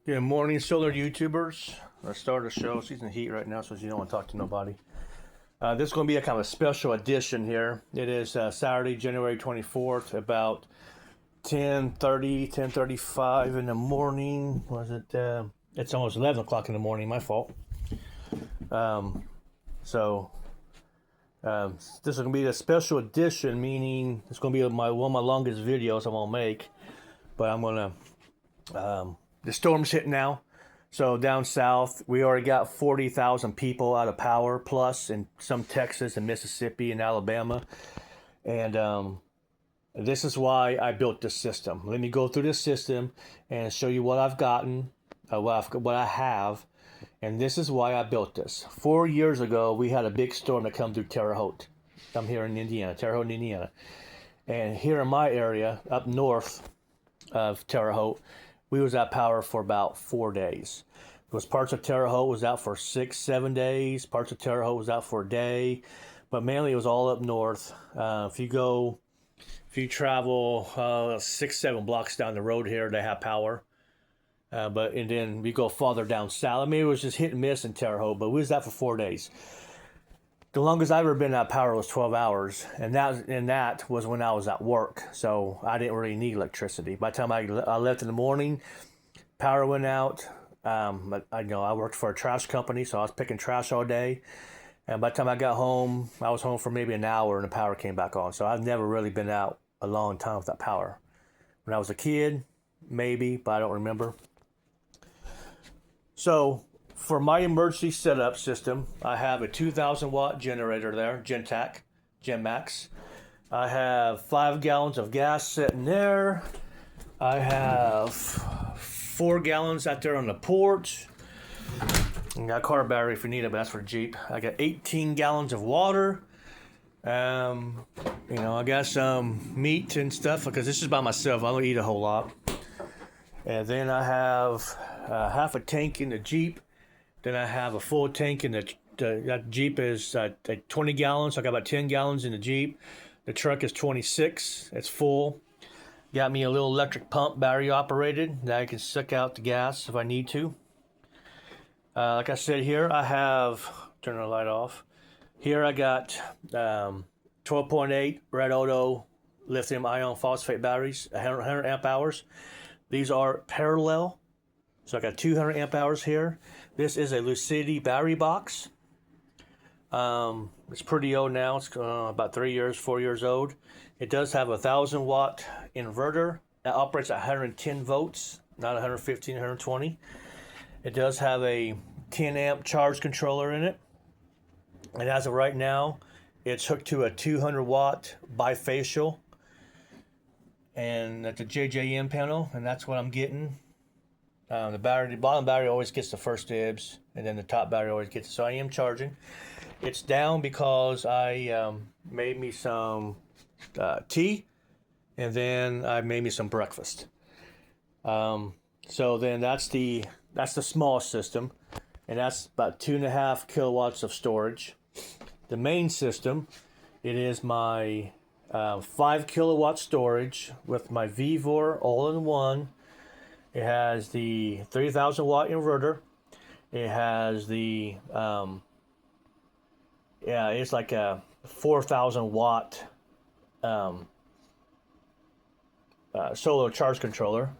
Good morning, solar YouTubers. Let's start the show. She's in the heat right now, so she don't want to talk to nobody. This is going to be a kind of a special edition here. It is Saturday, January 24th, about 10:30, 10:35 in the morning. Was it? It's almost 11 o'clock in the morning. My fault. Um, so this is going to be a special edition, meaning it's going to be one of my longest videos I'm going to make. But I'm going to... the storm's hitting now. So down south, we already got 40,000 people out of power, plus in some Texas and Mississippi and Alabama. And this is why I built this system. Let me go through this system and show you what I've gotten, what I have. And this is why I built this. 4 years ago, we had a big storm that come through Terre Haute. I'm here in Indiana, Terre Haute, Indiana. And here in my area, up north of Terre Haute, we was out power for about 4 days. Because parts of Terre Haute was out for 6-7 days. Parts of Terre Haute was out for a day. But mainly it was all up north. If you travel 6-7 blocks down the road here, they have power. And then we go farther down south. I mean, it was just hit and miss in Terre Haute, but we was out for 4 days. The longest I've ever been out of power was 12 hours, and that was when I was at work, so I didn't really need electricity. By the time I left in the morning, power went out. I worked for a trash company, so I was picking trash all day. And by the time I got home, I was home for maybe an hour, and the power came back on. So I've never really been out a long time without power. When I was a kid, maybe, but I don't remember. So for my emergency setup system, I have a 2,000 watt generator there, Genmax. I have 5 gallons of gas sitting there. I have 4 gallons out there on the porch. I got a car battery if you need it, but that's for the Jeep. I got 18 gallons of water. I got some meat and stuff because this is by myself. I don't eat a whole lot. And then I have half a tank in the Jeep. Then I have a full tank in that Jeep is 20 gallons. So I got about 10 gallons in the Jeep. The truck is 26. It's full. Got me a little electric pump, battery operated, that I can suck out the gas if I need to. Like I said here, I have, turn the light off. Here I got 12.8 Red Auto lithium ion phosphate batteries, 100 amp hours. These are parallel. So I got 200 amp hours here. This is a Lucidity battery box. It's pretty old now. It's about 4 years old. It does have a 1,000 watt inverter that operates at 110 volts, not 115, 120. It does have a 10 amp charge controller in it. And as of right now, it's hooked to a 200 watt bifacial. And that's a JJM panel, and that's what I'm getting. The bottom battery always gets the first dibs, and then the top battery always gets it. So I am charging. It's down because I made me some tea, and then I made me some breakfast. So then that's the small system, and that's about 2.5 kilowatts of storage. The main system, it is my 5 kilowatt storage with my VVOR all-in-one. It has the 3,000 watt inverter. It has the it's like a 4,000 watt solar charge controller,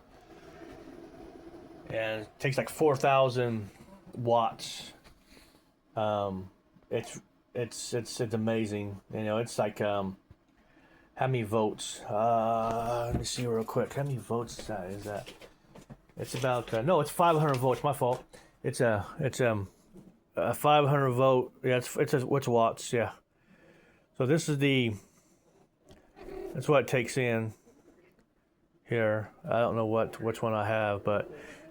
and it takes like 4,000 watts. It's amazing. It's like how many volts? Let me see real quick. How many volts is that? It's about no, it's 500 volts. My fault. It's a 500 volt. Yeah, it's watts. Yeah. So this is that's what it takes in here. I don't know which one I have, but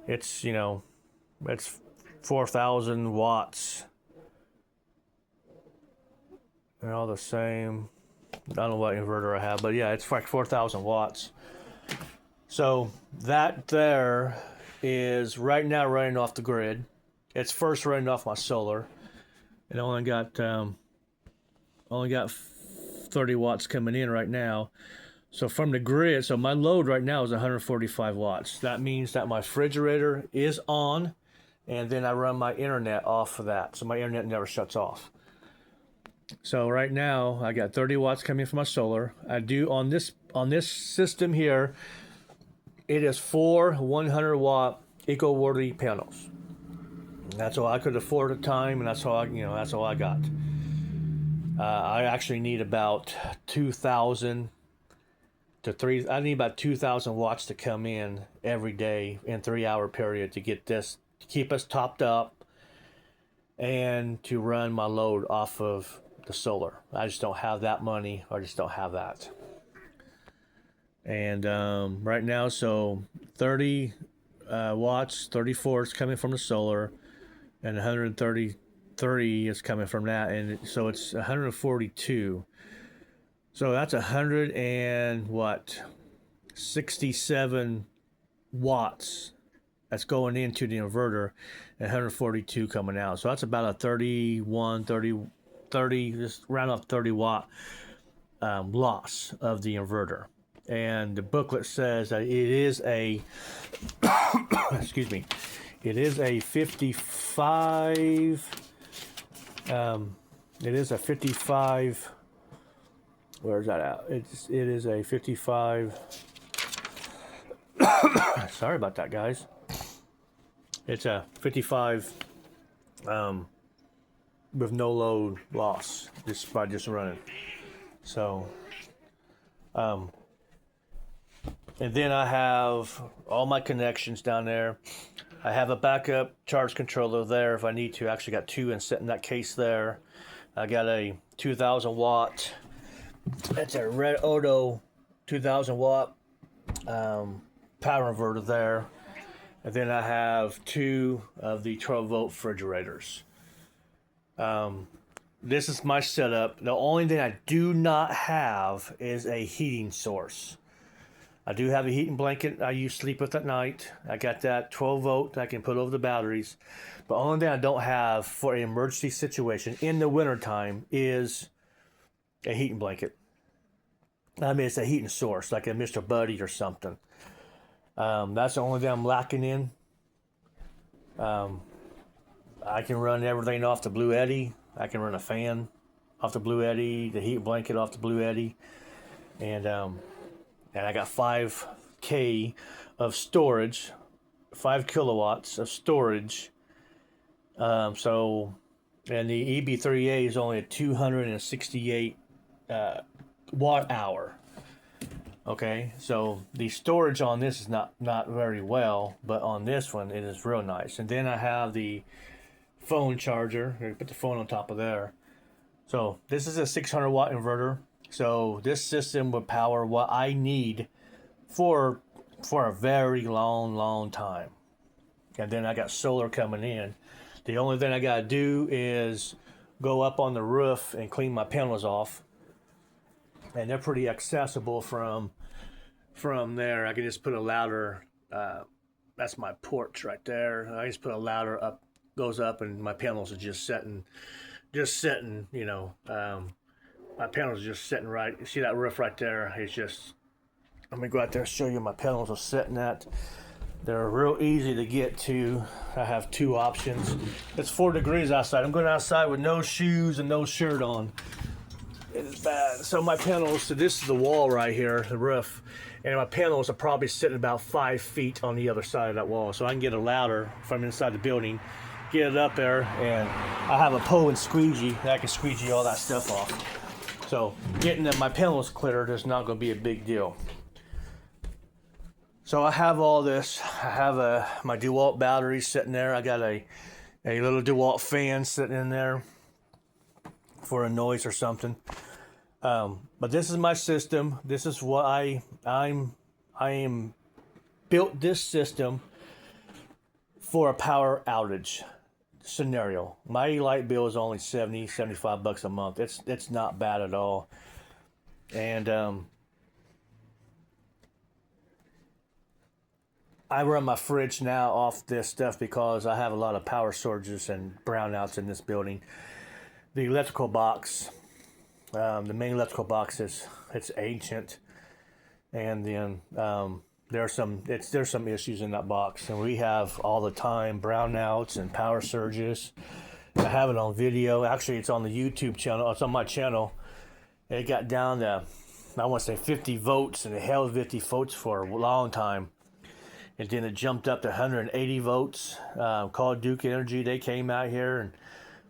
it's it's 4,000 watts. They're all the same. I don't know what inverter I have, but yeah, it's like 4,000 watts. So that there is right now running off the grid. It's first running off my solar. It only got 30 watts coming in right now. So from the grid, so my load right now is 145 watts. That means that my refrigerator is on, and then I run my internet off of that. So my internet never shuts off. So right now I got 30 watts coming from my solar. I do on this system here, it is 4 100-watt eco-worthy panels. That's all I could afford at the time, and that's all I got. I actually need about 2,000 to 3. I need about 2,000 watts to come in every day in 3-hour period to get this, to keep us topped up, and to run my load off of the solar. I just don't have that money. I just don't have that. And right now, so 30 watts, 34 is coming from the solar, and 133 is coming from that, and so it's 142. So that's 100 and what, 67 watts that's going into the inverter, and 142 coming out. So that's about a 30, just round off 30 watt loss of the inverter. And the booklet says that it is a excuse me, it is a 55 it is a 55, where's that at? It is a 55 sorry about that, guys. It's a 55 with no load loss just by just running. So and then I have all my connections down there. I have a backup charge controller there if I need to. I actually got 2 and set in that case there. I got a 2,000 watt. That's a Red Odo 2,000 watt power inverter there. And then I have 2 of the 12 volt refrigerators. This is my setup. The only thing I do not have is a heating source. I do have a heating blanket I sleep with at night. I got that 12 volt I can put over the batteries. But the only thing I don't have for an emergency situation in the wintertime is a heating blanket. I mean, it's a heating source, like a Mr. Buddy or something. That's the only thing I'm lacking in. I can run everything off the Blue Eddy. I can run a fan off the Blue Eddy, the heat blanket off the Blue Eddy, and I got 5K of storage, 5 kilowatts of storage. So, and the EB3A is only a 268 watt hour. Okay, so the storage on this is not very well, but on this one it is real nice. And then I have the phone charger. I put the phone on top of there. So this is a 600 watt inverter. So this system would power what I need for a very long time. And then I got solar coming in. The only thing I got to do is go up on the roof and clean my panels off. And they're pretty accessible from there. I can just put a ladder. That's my porch right there. I just put a ladder up, goes up, and my panels are just sitting. You know, my panels are just sitting right. You see that roof right there? It's just. Let me go out there and show you my panels are sitting at. They're real easy to get to. I have 2 options. It's 4 degrees outside. I'm going outside with no shoes and no shirt on. It's bad. So my panels, so this is the wall right here, the roof, and my panels are probably sitting about 5 feet on the other side of that wall. So I can get a ladder from inside the building, get it up there, and I have a pull and squeegee that I can squeegee all that stuff off. So getting my panels cleared is not going to be a big deal. So I have all this. I have my DeWalt battery sitting there. I got a little DeWalt fan sitting in there for a noise or something. But this is my system. This is what I am built this system for a power outage scenario. My light bill is only $75 a month. It's not bad at all. And I run my fridge now off this stuff because I have a lot of power surges and brownouts in this building. The electrical box, the main electrical box it's ancient. and then there's some issues in that box, and we have all the time brownouts and power surges. I have it on video. Actually, it's on the YouTube channel. It's on my channel. It got down to, I want to say 50 volts, and it held 50 volts for a long time. And then it jumped up to 180 volts. Called Duke Energy. They came out here, and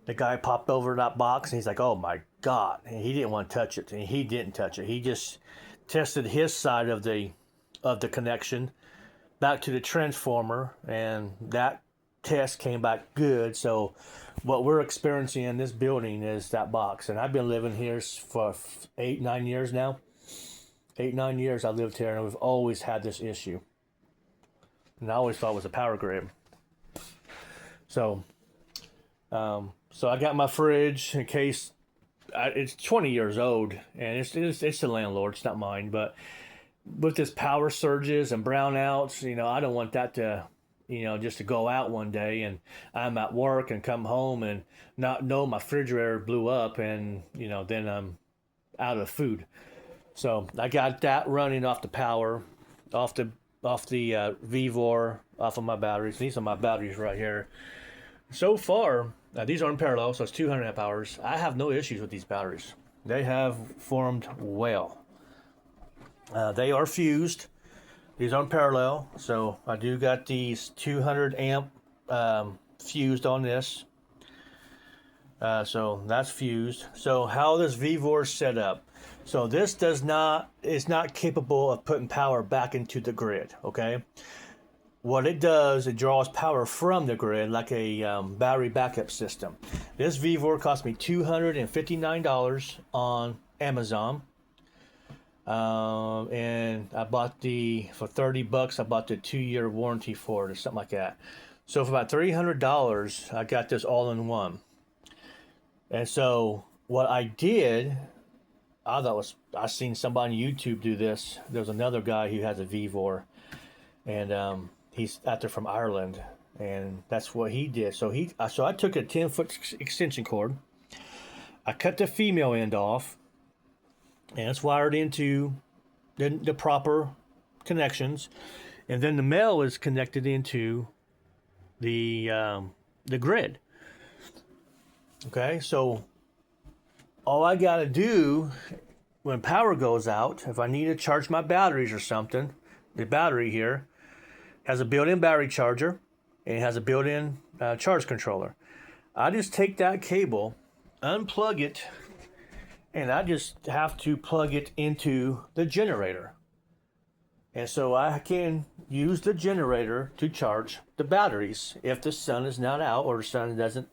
the guy popped over that box, and he's like, "Oh my God!" And he didn't want to touch it, and he didn't touch it. He just tested his side of the connection back to the transformer, and that test came back good. So what we're experiencing in this building is that box, and I've been living here for 8-9 years now. 8-9 years I lived here, and we've always had this issue, and I always thought it was a power grid. So so I got my fridge in case. It's 20 years old, and it's the landlord's, not mine. But with this power surges and brownouts, I don't want that to, just to go out one day and I'm at work and come home and not know my refrigerator blew up, and then I'm out of food. So I got that running off the power, off the VVOR, off of my batteries. These are my batteries right here. So far, these are in parallel, so it's 200 amp hours. I have no issues with these batteries. They have formed well. They are fused. These are in parallel, so I do got these 200 amp fused on this. So that's fused. So how this VVOR is set up. So this is not capable of putting power back into the grid, okay? What it does, it draws power from the grid like a battery backup system. This VVOR cost me $259 on Amazon. And I bought for $30, I bought the 2-year warranty for it or something like that. So for about $300, I got this all in one. And so what I did, I seen somebody on YouTube do this. There's another guy who has a VVOR, and he's out there from Ireland, and that's what he did. So I took a 10-foot extension cord. I cut the female end off, and it's wired into the proper connections, and then the male is connected into the grid. Okay, so all I got to do when power goes out, if I need to charge my batteries or something, the battery here has a built-in battery charger, and it has a built-in charge controller. I just take that cable, unplug it, and I just have to plug it into the generator. And so I can use the generator to charge the batteries if the sun is not out, or the sun doesn't,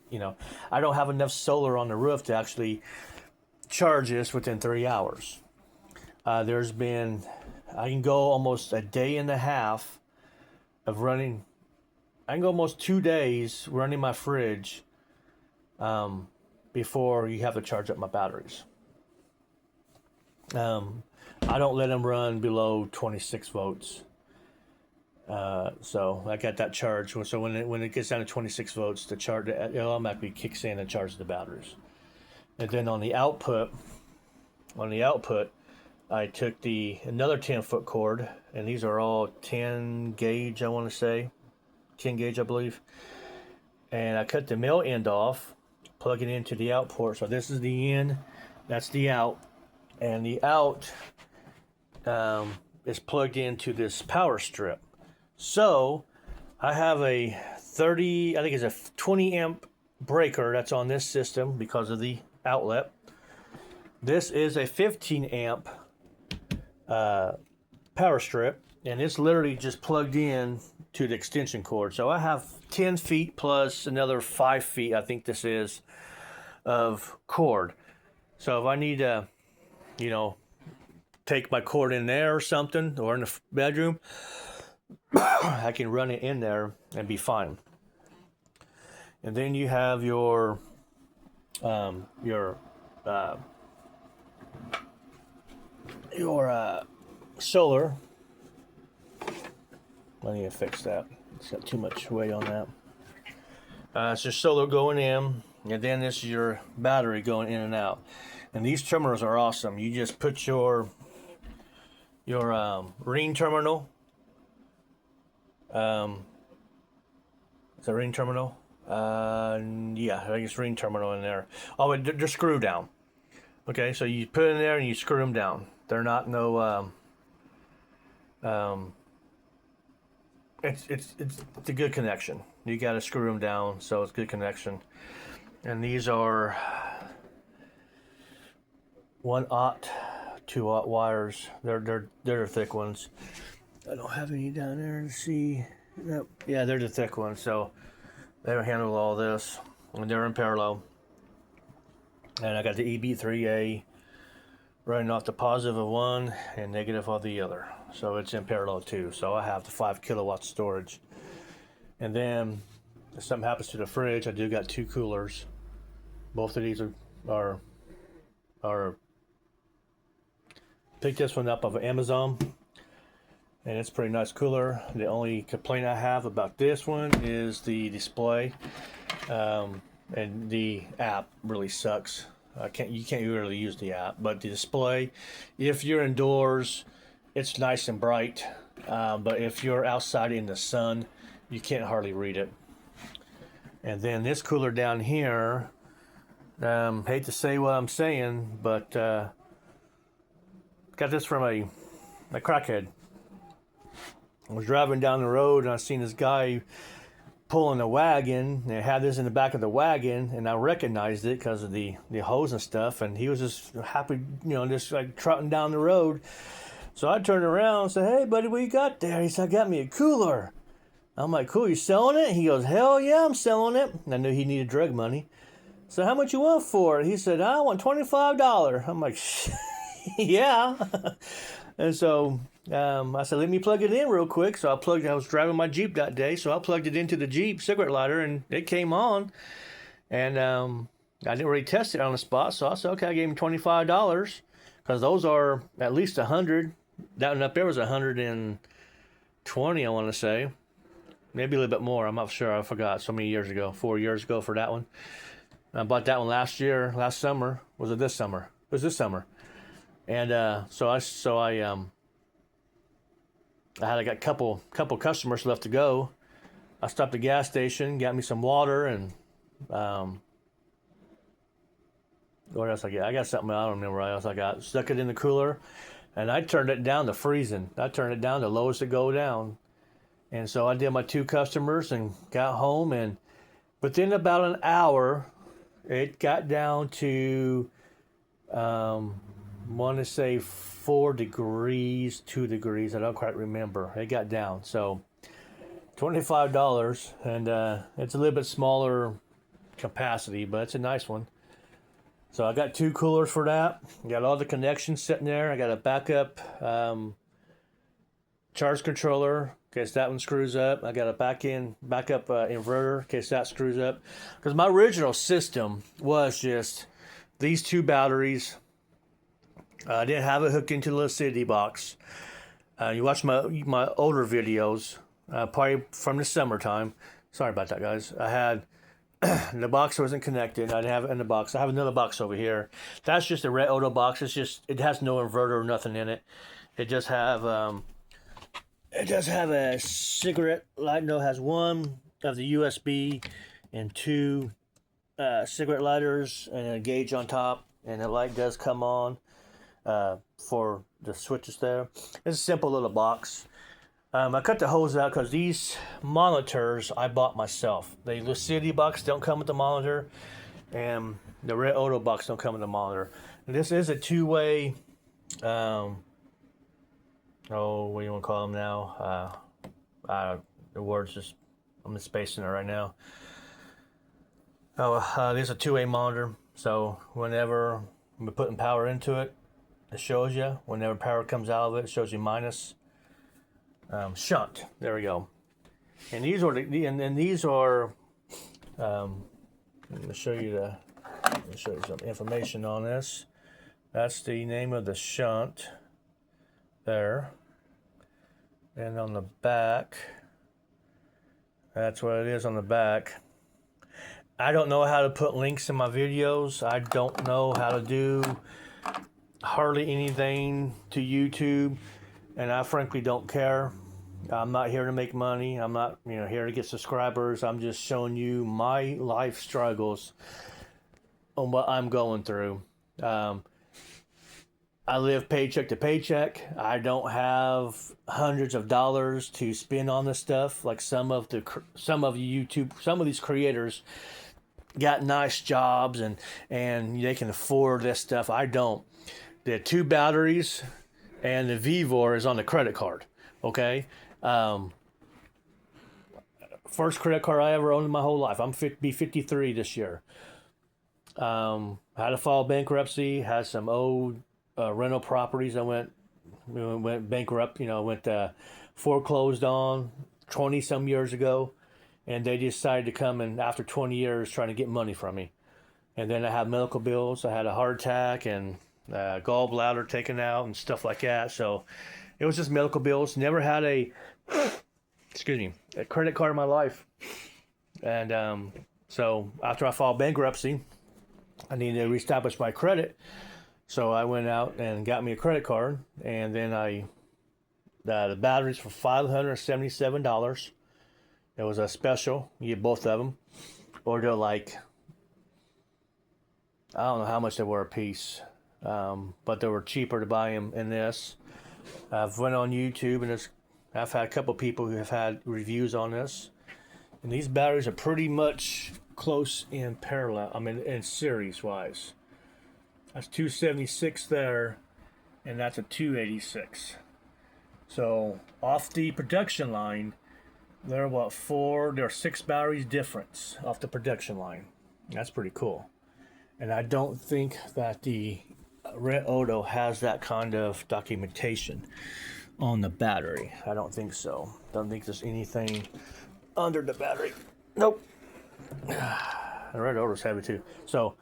I don't have enough solar on the roof to actually charge this within 3 hours. I can go almost a day and a half of running. I can go almost 2 days running my fridge before you have to charge up my batteries. I don't let them run below 26 volts. So I got that charge. So when it gets down to 26 volts, the charge, it automatically kicks in and charges the batteries. And then on the output, I took another 10-foot cord, and these are all 10 gauge, I want to say. 10 gauge, I believe. And I cut the male end off, plug it into the out port. So this is the in, that's the out. And the out is plugged into this power strip. So I have a 20 amp breaker that's on this system because of the outlet. This is a 15 amp power strip, and it's literally just plugged in to the extension cord. So I have 10 feet plus another 5 feet, I think this is, of cord. So if I need to, take my cord in there or something, or in the bedroom, I can run it in there and be fine. And then you have your solar. I need to fix that. It's got too much weight on that. It's your solar going in, and then this is your battery going in and out. And these terminals are awesome. You just put your ring terminal. Is that ring terminal? Yeah, I think it's ring terminal in there. Oh, they're screw down. Okay, so you put it in there and you screw them down. They're not it's a good connection. You got to screw them down, so it's good connection. And these are 1/0, 2/0 wires. They're thick ones. I don't have any down there to see. Nope. Yeah, they're the thick ones, so they don't handle all this. And they're in parallel. And I got the EB3A running off the positive of one and negative of the other. So it's in parallel too. So I have the 5 kilowatt storage. And then if something happens to the fridge, I do got 2 coolers. Both of these are picked this one up of Amazon. And it's a pretty nice cooler. The only complaint I have about this one is the display. And the app really sucks. You can't really use the app, but the display, if you're indoors, it's nice and bright. But if you're outside in the sun, you can't hardly read it. And then this cooler down here, hate to say what I'm saying, but got this from a crackhead. I was driving down the road and I seen this guy pulling a wagon, and it had this in the back of the wagon, and I recognized it because of the hose and stuff, and he was just happy, just like trotting down the road. So I turned around and said, "Hey buddy, what you got there?" He said, "I got me a cooler." I'm like, "Cool, you selling it?" He goes, "Hell yeah, I'm selling it." And I knew he needed drug money. So how much you want for it? He said, "I want $25. I'm like, yeah. And so I said, "Let me plug it in real quick." So I was driving my Jeep that day, so I plugged it into the Jeep cigarette lighter, and it came on. And I didn't really test it on the spot, so I said, okay, I gave him $25 because those are at least 100. That one up there was 120, I want to say. Maybe a little bit more. I'm not sure. I forgot. So many years ago, 4 years ago for that one. I bought that one last summer. Was it this summer? It was this summer. And I had a couple customers left to go. I stopped at the gas station, got me some water, and what else I got? I got something, I don't remember what else I got. Stuck it in the cooler, and I turned it down to freezing. I turned it down to lowest to go down. And so I did my 2 customers and got home, and within about an hour, it got down to, want to say 4 degrees, 2 degrees. I don't quite remember. It got down. So $25, and it's a little bit smaller capacity, but it's a nice one. So I got 2 coolers for that. Got all the connections sitting there. I got a backup charge controller in case that one screws up. I got a backup inverter in case that screws up. Because my original system was just these 2 batteries. I didn't have it hooked into the Lucidity box. You watch my older videos, probably from the summertime. Sorry about that, guys. I had the box wasn't connected. I didn't have it in the box. I have another box over here. That's just a Red Auto box. It has no inverter or nothing in it. It does have a cigarette light. No, it has one of the USB and 2 cigarette lighters and a gauge on top, and the light does come on for the switches there. It's a simple little box. I cut the hose out because these monitors I bought myself. The Lucidity box don't come with the monitor, and the Red Auto box don't come with the monitor. And this is a 2-way, what do you want to call them now? The words just, I'm spacing it right now. This is a 2-way monitor, so whenever we're putting power into it, it shows you. Whenever power comes out of it, it shows you minus. Shunt. There we go. And these are these are. Let me show you some information on this. That's the name of the shunt. There. And on the back, that's what it is on the back. I don't know how to put links in my videos. I don't know how to do hardly anything to YouTube. and I frankly don't care. I'm not here to make money. I'm not, here to get subscribers. I'm just showing you my life struggles on what I'm going through. I live paycheck to paycheck. I don't have hundreds of dollars to spend on this stuff like some of these creators got nice jobs and they can afford this stuff. I don't. The 2 batteries and the Vivor is on the credit card. Okay. First credit card I ever owned in my whole life. I'm be 53 this year. Had to file bankruptcy. Had some old rental properties. I went bankrupt. Went foreclosed on 20 some years ago, and they decided to come in after 20 years trying to get money from me. And then I had medical bills. I had a heart attack and gallbladder taken out and stuff like that. So it was just medical bills. Never had a credit card in my life. And so after I filed bankruptcy, I needed to reestablish my credit. So I went out and got me a credit card, and then the batteries for $577. It was a special. You get both of them, or they're like, I don't know how much they were a piece, but they were cheaper to buy them in this. I've went on YouTube, and I've had a couple people who have had reviews on this, and these batteries are pretty much close in parallel. I mean, in series wise. That's 276 there, and that's a 286. So off the production line, there are 6 batteries difference off the production line. That's pretty cool. And I don't think that the Red Odo has that kind of documentation on the battery. I don't think so. Don't think there's anything under the battery. Nope. The Red Odo's heavy too. So,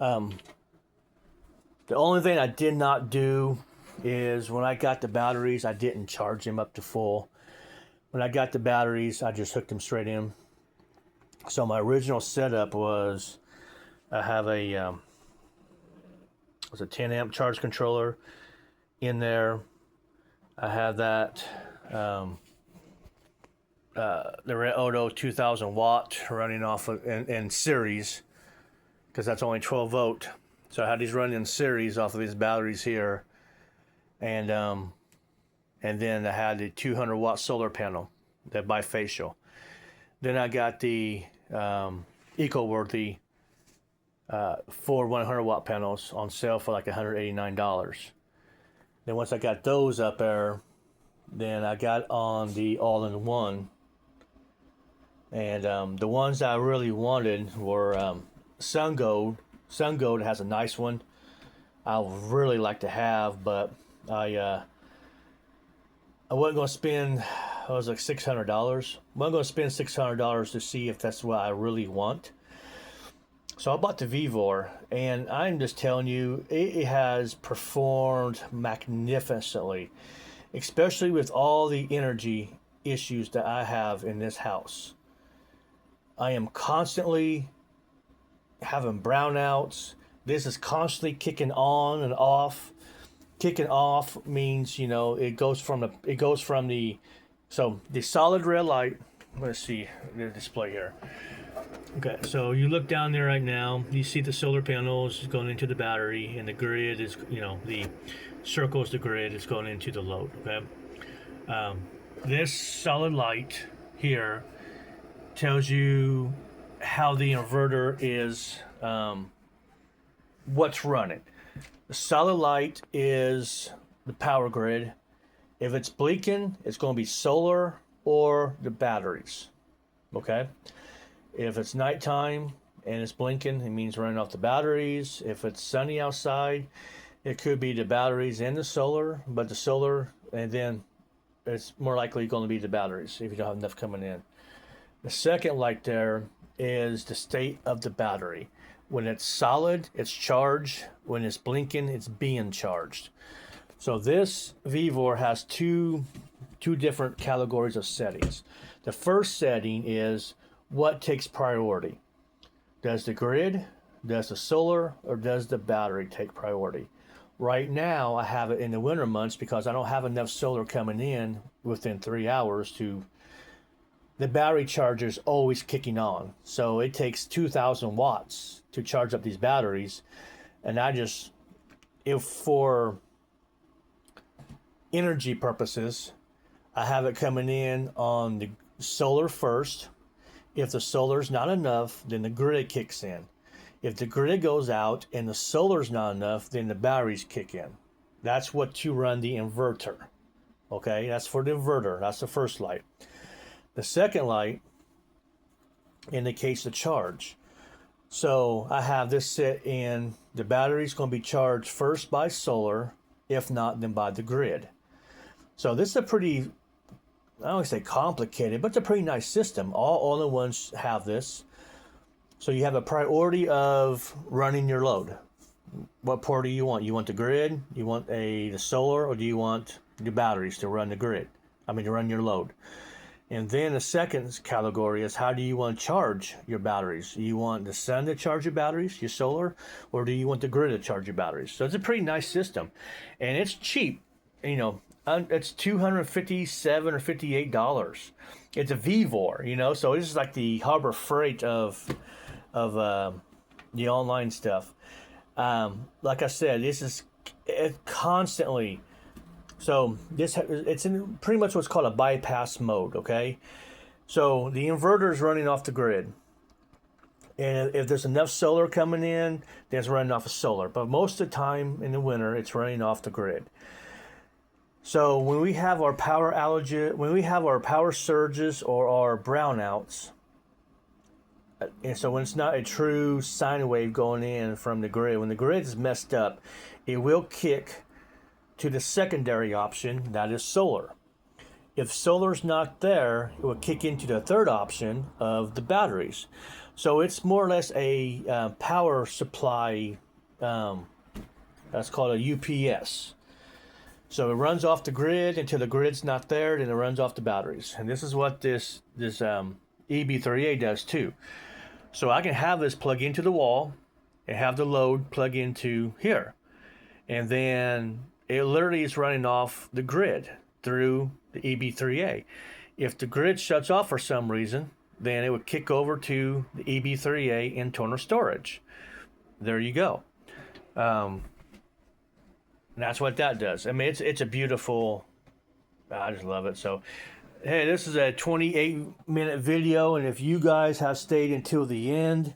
the only thing I did not do is when I got the batteries, I didn't charge them up to full. When I got the batteries, I just hooked them straight in. So my original setup was I have a 10 amp charge controller in there. I have that the Red Odo 2000 watt running off of, in series, because that's only 12 volt. So I had these running in series off of these batteries here, and then I had the 200 watt solar panel, that bifacial. Then I got the eco-worthy 4 100 watt panels on sale for like $189. Then once I got those up there, then I got on the all-in-one, and the ones I really wanted were Sun Gold. Sun Gold has a nice one I would really like to have, but I wasn't going to spend, it was like $600. I wasn't going to spend $600 to see if that's what I really want. So I bought the Vivor, and I'm just telling you, it has performed magnificently, especially with all the energy issues that I have in this house. I am constantly having brownouts. This is constantly kicking on and off. Kicking off means, it goes from the solid red light. Let's see the display here. Okay, so you look down there right now, you see the solar panels going into the battery, and the grid is, the circle is the grid, it's going into the load, okay? This solid light here tells you how the inverter is, what's running. The solid light is the power grid. If it's blinking, it's going to be solar or the batteries, okay? If it's nighttime and it's blinking, it means running off the batteries. If it's sunny outside, it could be the batteries and the solar, but the solar, and then it's more likely going to be the batteries if you don't have enough coming in. The second light there is the state of the battery. When it's solid, it's charged. When it's blinking, it's being charged. So this Vivor has two different categories of settings. The first setting is what takes priority. Does the grid, does the solar, or does the battery take priority? Right now, I have it in the winter months because I don't have enough solar coming in within 3 hours to. The battery charger is always kicking on. So it takes 2,000 watts to charge up these batteries. And if for energy purposes, I have it coming in on the solar first. If the solar's not enough, then the grid kicks in. If the grid goes out and the solar's not enough, then the batteries kick in. That's what to run the inverter. Okay, that's for the inverter. That's the first light. The second light indicates the charge. So I have this set in, the battery's going to be charged first by solar, if not, then by the grid. So this is a pretty, I don't want to say complicated, but it's a pretty nice system. All the ones have this. So you have a priority of running your load. What port do you want? You want the grid? You want the solar? Or do you want the batteries to run the grid? To run your load. And then the second category is, how do you want to charge your batteries? Do you want the sun to charge your batteries, your solar, or do you want the grid to charge your batteries? So it's a pretty nice system, and it's cheap. It's $257 or $58. It's a VVOR, so this is like the Harbor Freight of the online stuff. Like I said, it's constantly. So it's in pretty much what's called a bypass mode, okay? So the inverter is running off the grid. And if there's enough solar coming in, then it's running off of solar. But most of the time in the winter, it's running off the grid. So when we have our power outages, when we have our power surges or our brownouts, and so when it's not a true sine wave going in from the grid, when the grid is messed up, it will kick to the secondary option, that is solar. If solar's not there, it will kick into the third option of the batteries. So it's more or less a power supply, that's called a UPS. So it runs off the grid until the grid's not there, then it runs off the batteries. And this is what this EB38 does too. So I can have this plug into the wall and have the load plug into here. And then it literally is running off the grid through the EB3A. If the grid shuts off for some reason, then it would kick over to the EB3A internal storage. There you go. And that's what that does. It's a beautiful, I just love it. So, hey, this is a 28-minute video, and if you guys have stayed until the end,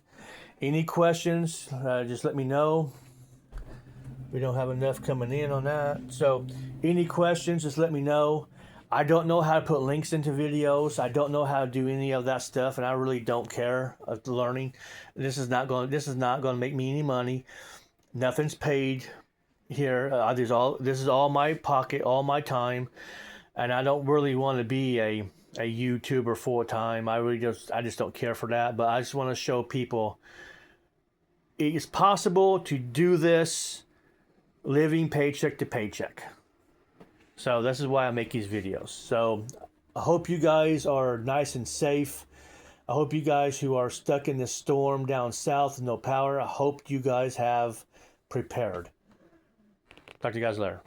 any questions, just let me know. We don't have enough coming in on that. So any questions, just let me know. I don't know how to put links into videos. I don't know how to do any of that stuff, and I really don't care of learning. This is not going to make me any money. Nothing's paid here. This is all my pocket, all my time, and I don't really want to be a YouTuber full time. I just don't care for that. But I just want to show people it's possible to do this living paycheck to paycheck. So this is why I make these videos. So I hope you guys are nice and safe. I hope you guys who are stuck in this storm down south with no power, I hope you guys have prepared. Talk to you guys later.